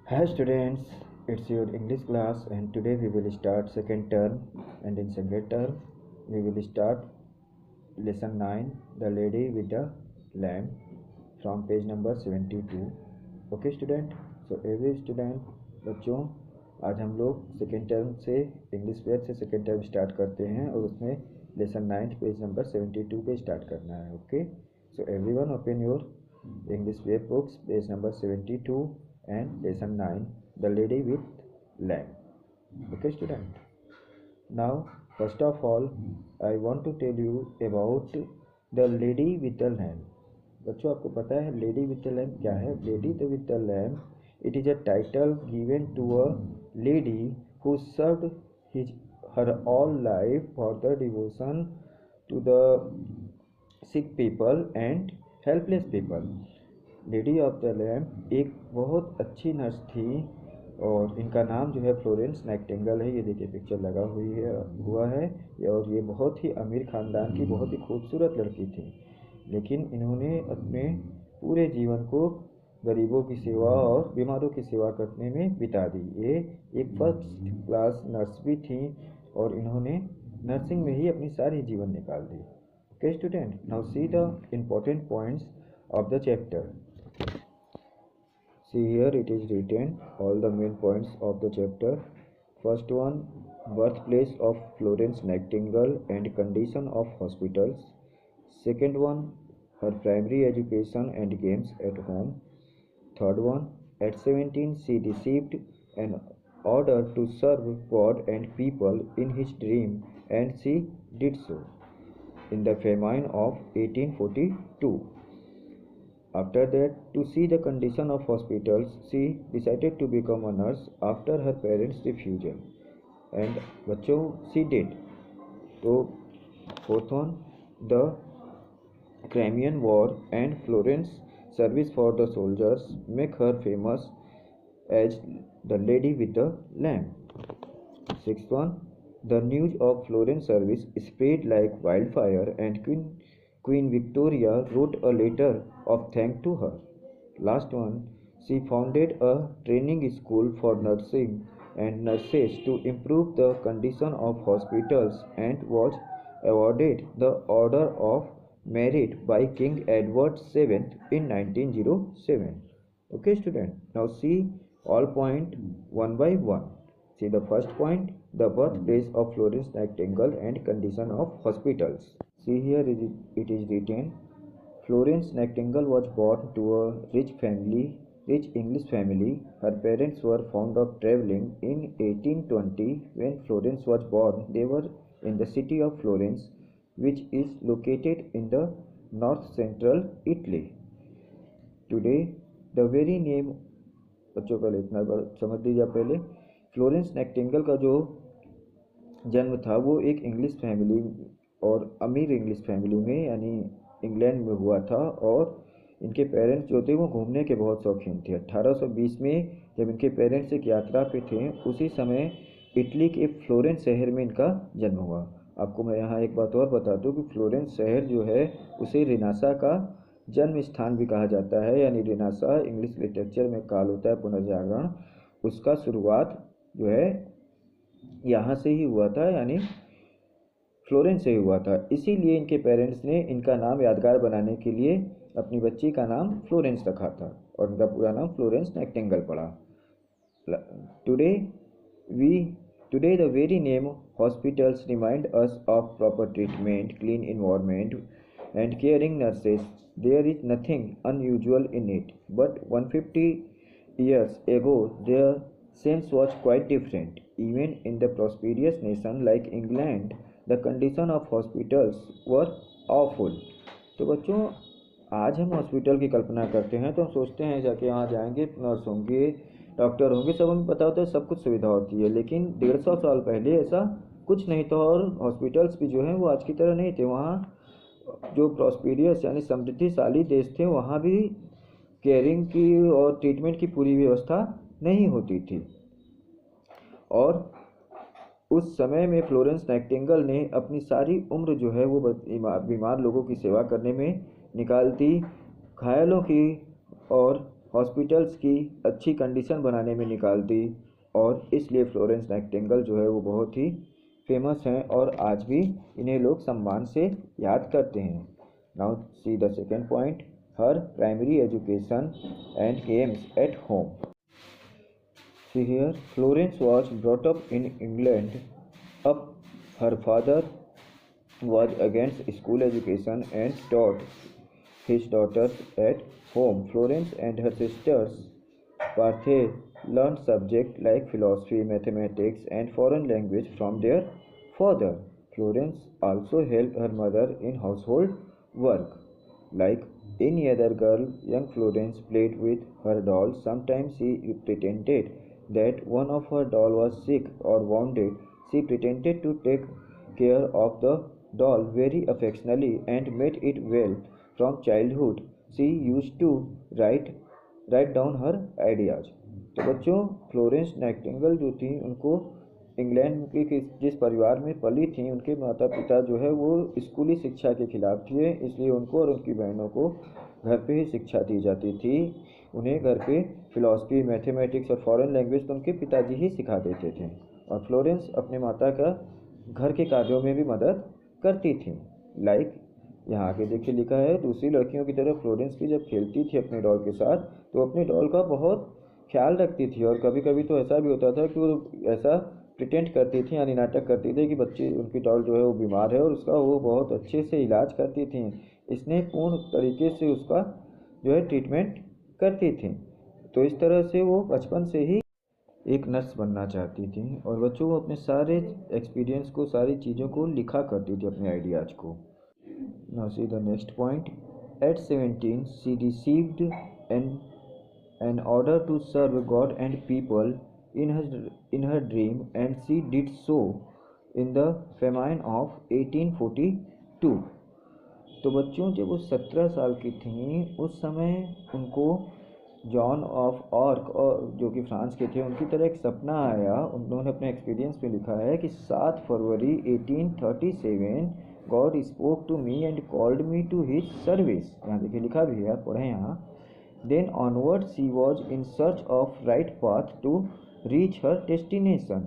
Hi students, it's your English class and today we will start second term, and in second term we will start lesson 9, The Lady with the Lamp, from page number 72. Okay student, so every student, बच्चों आज हम लोग second term से English pair से second term start करते हैं और उसमें लेसन 9 पेज नंबर 72 पे स्टार्ट करना है. Okay, so everyone open your English Web Books, page number 72 and lesson 9, The Lady with Lamp. Okay, student. Now, first of all, I want to tell you about The Lady with the Lamp. बच्चों आपको पता है lady with the lamp क्या है? Lady with the lamp, it is a title given to a lady who served his her all life for the devotion to the sick people and helpless people. Lady of the lamp एक बहुत अच्छी nurse थी और इनका नाम जो है Florence Nightingale है. ये देखिए पिक्चर लगा हुआ है और ये बहुत ही अमीर ख़ानदान की बहुत ही खूबसूरत लड़की थी, लेकिन इन्होंने अपने पूरे जीवन को गरीबों की सेवा और बीमारों की सेवा करने में बिता दी. ये एक फर्स्ट क्लास नर्स भी थी और इन्होंने नर्सिंग में ही अपनी सारी जीवन निकाल दी. Okay student, now see the important points of the chapter. See here it is written all the main points of the chapter. First one, birthplace of Florence Nightingale and condition of hospitals. Second one, her primary education and games at home. Third one, at 17 she received an order to serve God and people in his dream and she did so in the famine of 1842. After that, to see the condition of hospitals, she decided to become a nurse after her parents' refusal. And बच्चों she did. तो fourth one, the Crimean War and Florence service for the soldiers make her famous as the lady with the lamp. Sixth one, the news of Florence service spread like wildfire and Queen Victoria wrote a letter of thanks to her. Last one, she founded a training school for nursing and nurses to improve the condition of hospitals and was awarded the Order of Merit by King Edward VII in 1907. Okay student, now see all point one by one. See the first point, the birthplace of Florence Nightingale and condition of hospitals. See here it is written, Florence Nightingale was born to a rich English family. Her parents were fond of travelling. In 1820, when Florence was born, they were in the city of Florence, which is located in the north central Italy. Today, the very name, बच्चों पहले इतना समझ लीजिए पहले, Florence Nightingale का जो जन्म था वो एक इंग्लिश फैमिली और अमीर इंग्लिश फैमिली में यानी इंग्लैंड में हुआ था और इनके पेरेंट्स जो थे वो घूमने के बहुत शौकीन थे. 1820 में जब इनके पेरेंट्स एक यात्रा पे थे उसी समय इटली के फ्लोरेंस शहर में इनका जन्म हुआ. आपको मैं यहाँ एक बात और बता दूँ कि फ्लोरेंस शहर जो है उसे रिनासा का जन्म स्थान भी कहा जाता है, यानी रिनासा इंग्लिश लिटरेचर में काल होता है पुनर्जागरण, उसका शुरुआत जो है यहाँ से ही हुआ था, यानी फ्लोरेंस से हुआ था. इसीलिए इनके पेरेंट्स ने इनका नाम यादगार बनाने के लिए अपनी बच्ची का नाम फ्लोरेंस रखा था और इनका पूरा नाम फ्लोरेंस नाइटिंगेल पड़ा. Today the very name hospitals remind us of proper treatment, clean environment and caring nurses. There is nothing unusual in it, but 150 years ago their sense was quite different. Even in the prosperous nation like England, the condition of hospitals were awful. तो बच्चों आज हम hospital की कल्पना करते हैं तो हम सोचते हैं जाके यहाँ जाएंगे, नर्स होंगे, डॉक्टर होंगे, सब हमें पता होता है, सब कुछ सुविधा होती है. लेकिन 150 साल पहले ऐसा कुछ नहीं था और हॉस्पिटल्स भी जो हैं वो आज की तरह नहीं थे. वहाँ जो प्रॉस्पेरियस यानी समृद्धिशाली देश थे वहाँ भी केयरिंग की और ट्रीटमेंट की पूरी व्यवस्था नहीं होती थी. और उस समय में फ्लोरेंस नाइटिंगेल ने अपनी सारी उम्र जो है वो बीमार लोगों की सेवा करने में निकाल दी, घायलों की और हॉस्पिटल्स की अच्छी कंडीशन बनाने में निकालती, और इसलिए फ्लोरेंस नाइटिंगेल जो है वो बहुत ही फेमस हैं और आज भी इन्हें लोग सम्मान से याद करते हैं। Now see the second point, her primary education and aims at home. See here, Florence was brought up in England. Up, her father was against school education and taught his daughters at home. Florence and her sisters Parthe learned subjects like philosophy, mathematics, and foreign language from their father. Florence also helped her mother in household work. Like any other girl, young Florence played with her dolls. Sometimes she pretended that one of her dolls was sick or wounded. She pretended to take care of the doll very affectionately and made it well. From childhood, she used to write down her ideas. तो बच्चों, Florence Nightingale जो थी उनको England के जिस परिवार में पली थी, उनके माता पिता जो है वो स्कूली शिक्षा के खिलाफ थे, इसलिए उनको और उनकी बहनों को घर पे ही शिक्षा दी जाती थी। उन्हें घर पे फिलॉसफी, मैथमेटिक्स और फॉरेन लैंग्वेज तो उनके पिताजी ही सिखा देते थे, और फ्लोरेंस अपने माता का घर के कार्यों में भी मदद करती थी। लाइक यहाँ आगे देखिए लिखा है, दूसरी लड़कियों की तरह फ्लोरेंस भी जब खेलती थी अपने डॉल के साथ तो अपनी डॉल का बहुत ख्याल रखती थी, और कभी कभी तो ऐसा भी होता था कि वो ऐसा प्रिटेंड करती थी यानी नाटक करती थी कि बच्ची उनकी डॉल जो है वो बीमार है और उसका वो बहुत अच्छे से इलाज करती थी। इसने पूर्ण तरीके से उसका जो है ट्रीटमेंट करती थी। तो इस तरह से वो बचपन से ही एक नर्स बनना चाहती थी, और बच्चों वो अपने सारे एक्सपीरियंस को, सारी चीज़ों को लिखा करती थी, अपने आइडियाज़ को। Now see the next point. At 17, she received an order to serve God and people in her dream, and she did so in the famine of 1842. तो बच्चों, जब वो 17 साल की थीं उस समय उनको जॉन ऑफ आर्क और जो कि फ्रांस के थे उनकी तरह एक सपना आया। उन्होंने अपने एक्सपीरियंस में लिखा है कि 7 फरवरी 1837 God spoke to me and called me to his service. यहाँ देखिए लिखा भी है, पढ़ें यहाँ। Then onward she was in search of right path to reach her destination.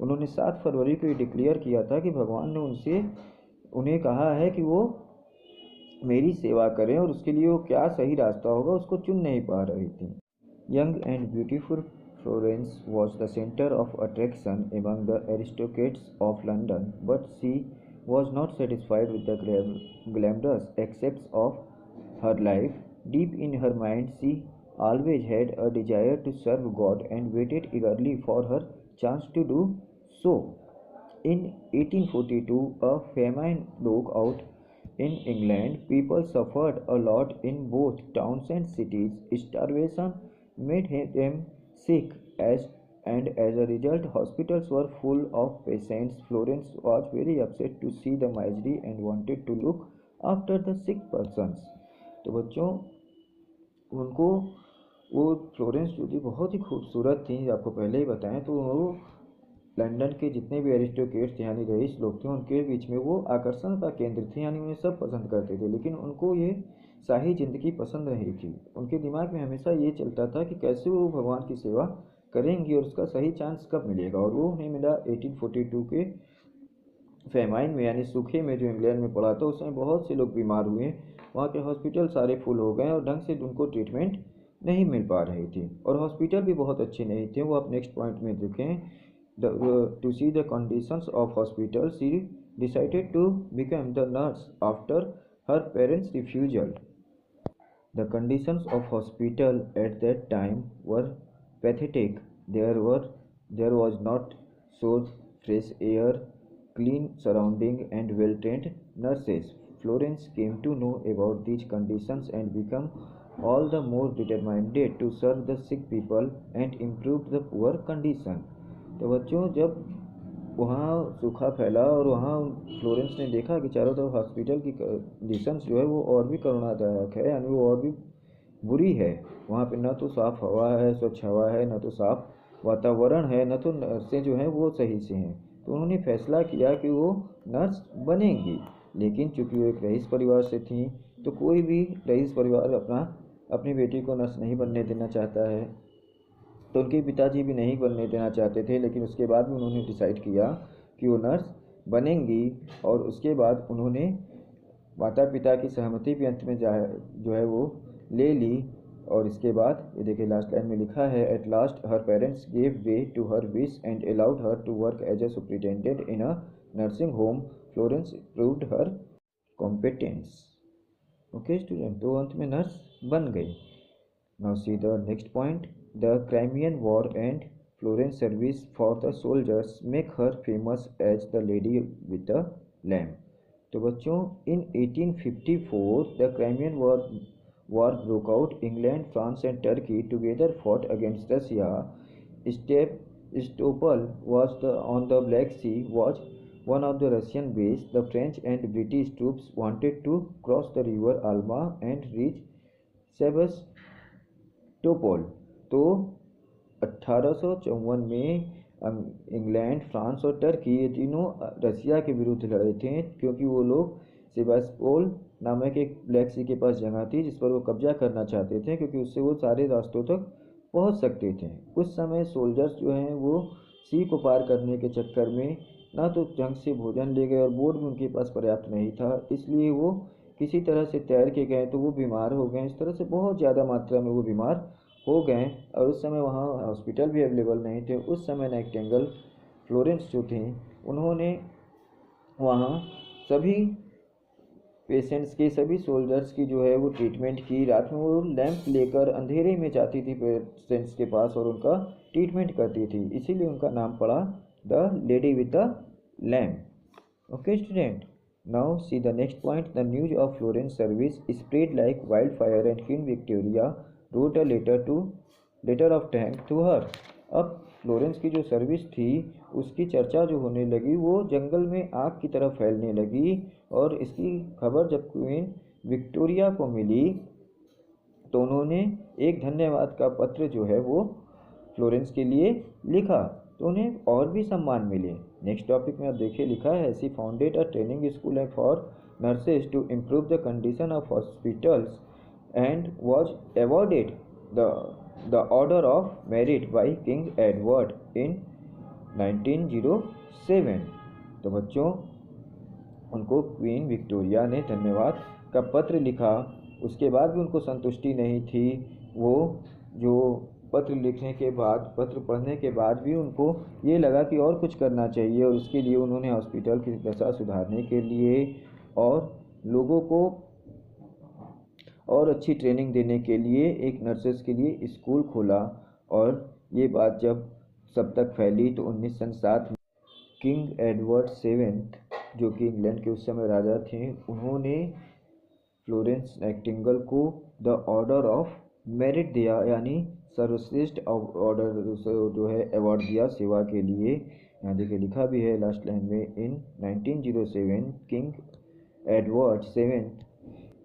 उन्होंने 7 फरवरी को ये डिक्लेयर किया था कि भगवान ने उन्हें कहा है कि वो मेरी सेवा करें, और उसके लिए वो क्या सही रास्ता होगा उसको चुन नहीं पा रही थी। Young and beautiful Florence was the centre of attraction among the aristocrats of London, but she was not satisfied with the glamorous accepts of her life. Deep in her mind she always had a desire to serve God and waited eagerly for her chance to do so. In 1842, a famine broke out in England. People suffered a lot in both towns and cities. Starvation made them sick, and as a result, hospitals were full of patients. Florence was very upset to see the misery and wanted to look after the sick persons. तो बच्चों, उनको वो Florence जो थी बहुत ही खूबसूरत थी, आपको पहले ही बताएं। तो वो लंदन के जितने भी एरिस्टोक्रेट्स यानी रईस लोग थे उनके बीच में वो आकर्षण का केंद्र थे, यानी उन्हें सब पसंद करते थे, लेकिन उनको ये शाही ज़िंदगी पसंद नहीं थी। उनके दिमाग में हमेशा ये चलता था कि कैसे वो भगवान की सेवा करेंगी और उसका सही चांस कब मिलेगा, और वो उन्हें मिला 1842 के फेमाइन में, यानी सूखे में जो इंग्लैंड में पड़ा था। उसमें बहुत से लोग बीमार हुए, वहाँ के हॉस्पिटल सारे फुल हो गए और ढंग से उनको ट्रीटमेंट नहीं मिल पा रही थी, और हॉस्पिटल भी बहुत अच्छे नहीं थे। वो आप नेक्स्ट पॉइंट में देखें। To see the conditions of hospital, she decided to become the nurse after her parents' refusal. The conditions of hospital at that time were pathetic. There was not so fresh air, clean surrounding, and well-trained nurses. Florence came to know about these conditions and became all the more determined to serve the sick people and improve the poor condition. तो बच्चों, जब वहाँ सूखा फैला और वहाँ Florence ने देखा कि चारों तरफ हॉस्पिटल की कंडीशंस जो है वो और भी करुणादायक है, यानी वो और भी बुरी है। वहाँ पे न तो साफ़ हवा है, स्वच्छ हवा है, न तो साफ़ वातावरण है, न तो नर्सें जो हैं वो सही से हैं। तो उन्होंने फैसला किया कि वो नर्स बनेंगी, लेकिन चूँकि वो एक रईस परिवार से थी तो कोई भी रईस परिवार अपना अपनी बेटी को नर्स नहीं बनने देना चाहता है, तो उनके पिताजी भी नहीं बनने देना चाहते थे, लेकिन उसके बाद भी उन्होंने डिसाइड किया कि वो नर्स बनेंगी। और उसके बाद उन्होंने माता पिता की सहमति भी अंत में जो है वो ले ली। और इसके बाद ये देखिए लास्ट लाइन में लिखा है, at last her parents gave way to her wish and allowed her to work as a superintendent in a nursing home. Florence proved her competence. Okay student, तो अंत में नर्स बन गई। Now see the next point. The Crimean War and Florence service for the soldiers make her famous as the Lady with the Lamb. तो बच्चों, in 1854 the Crimean War broke out. England, France and Turkey together fought against Russia. Stopol was on the Black Sea was one of the Russian base. The French and British troops wanted to cross the river Alma and reach Sebastopol। तो 1854 में England, France और Turkey ये तीनों रसिया के विरुद्ध लड़े थे, क्योंकि वो लोग सेबास्टोपोल नामक एक ब्लैक सी के पास जगह थी जिस पर वो कब्जा करना चाहते थे, क्योंकि उससे वो सारे रास्तों तक पहुंच सकते थे। उस समय सोल्जर्स जो हैं वो सी को पार करने के चक्कर में ना तो ढंग से भोजन ले गए और बोट भी उनके पास पर्याप्त नहीं था, इसलिए वो किसी तरह से तैर के गए तो वो बीमार हो गए। इस तरह से बहुत ज़्यादा मात्रा में वो बीमार हो गए और उस समय वहाँ हॉस्पिटल भी अवेलेबल नहीं थे। उस समय नाइटिंगेल फ्लोरेंस जो थी उन्होंने वहाँ सभी पेशेंट्स की, सभी सोल्जर्स की जो है वो ट्रीटमेंट की। रात में वो लैंप लेकर अंधेरे में जाती थी पेशेंट्स के पास और उनका ट्रीटमेंट करती थी, इसीलिए उनका नाम पड़ा the lady with the lamp. Okay student, now see the next point. The news of Florence service spread like wildfire and Queen Victoria wrote a letter of thanks to her। अब Florence की जो service थी उसकी चर्चा जो होने लगी वो जंगल में आग की तरह फैलने लगी, और इसकी खबर जब क्वीन विक्टोरिया को मिली तो उन्होंने एक धन्यवाद का पत्र जो है वो फ्लोरेंस के लिए लिखा, तो उन्हें और भी सम्मान मिले। नेक्स्ट टॉपिक में आप देखिए लिखा है, she founded a training school for nurses to improve the condition of hospitals and was awarded the Order of Merit by King Edward in 1907। तो बच्चों, उनको क्वीन विक्टोरिया ने धन्यवाद का पत्र लिखा, उसके बाद भी उनको संतुष्टि नहीं थी। वो जो पत्र लिखने के बाद, पत्र पढ़ने के बाद भी उनको ये लगा कि और कुछ करना चाहिए, और उसके लिए उन्होंने हॉस्पिटल की दशा सुधारने के लिए और लोगों को और अच्छी ट्रेनिंग देने के लिए एक नर्सेस के लिए स्कूल खोला। और ये बात जब सब तक फैली तो 1907 में किंग एडवर्ड 7 जो कि इंग्लैंड के उस समय राजा थे, उन्होंने फ्लोरेंस नाइटिंगेल को द ऑर्डर ऑफ मेरिट दिया, यानी सर्वश्रेष्ठ ऑर्डर जो है अवार्ड दिया सेवा के लिए। यहाँ देखिए लिखा भी है लास्ट लाइन में, इन 1907 king Edward 7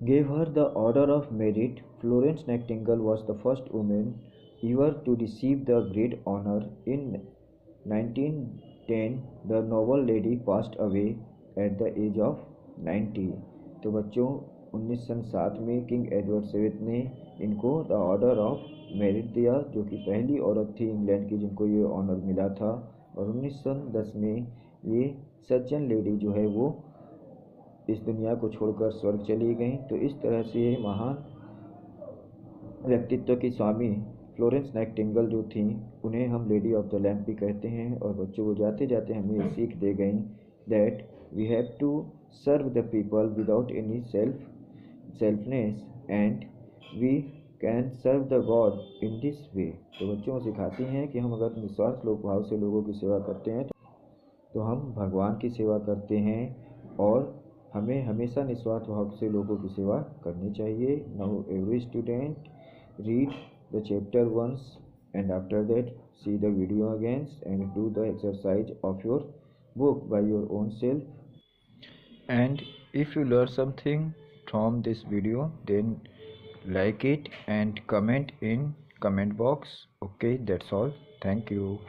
gave her the order of merit। Florence Nightingale was the first woman ever to receive the great honor। In 1910 the noble lady passed away at the age of 90। तो बच्चों, 1907 में king Edward 7 ने इनको the Order of merit दिया, जो कि पहली औरत थी इंग्लैंड की जिनको ये ऑनर मिला था। और 1910 में ये सज्जन लेडी जो है वो इस दुनिया को छोड़कर स्वर्ग चली गई। तो इस तरह से महान व्यक्तित्व की स्वामी फ्लोरेंस नाइटिंगेल जो थी, उन्हें हम लेडी ऑफ द लैम्प भी कहते हैं। और बच्चों को जाते जाते हमें ये सीख दे गई that we have to serve the people without any selfness and we can serve the God in this way. तो बच्चों को सिखाती हैं कि हम अगर निस्वार्थ भाव से लोगों की सेवा करते हैं तो हम भगवान की सेवा करते हैं, और हमें हमेशा निस्वार्थ भाव से लोगों की सेवा करनी चाहिए। Now every student read the chapter once and after that see the video again and do the exercise of your book by your own self। And if you learn something from this video, then like it and comment in comment box। Okay, that's all. Thank you.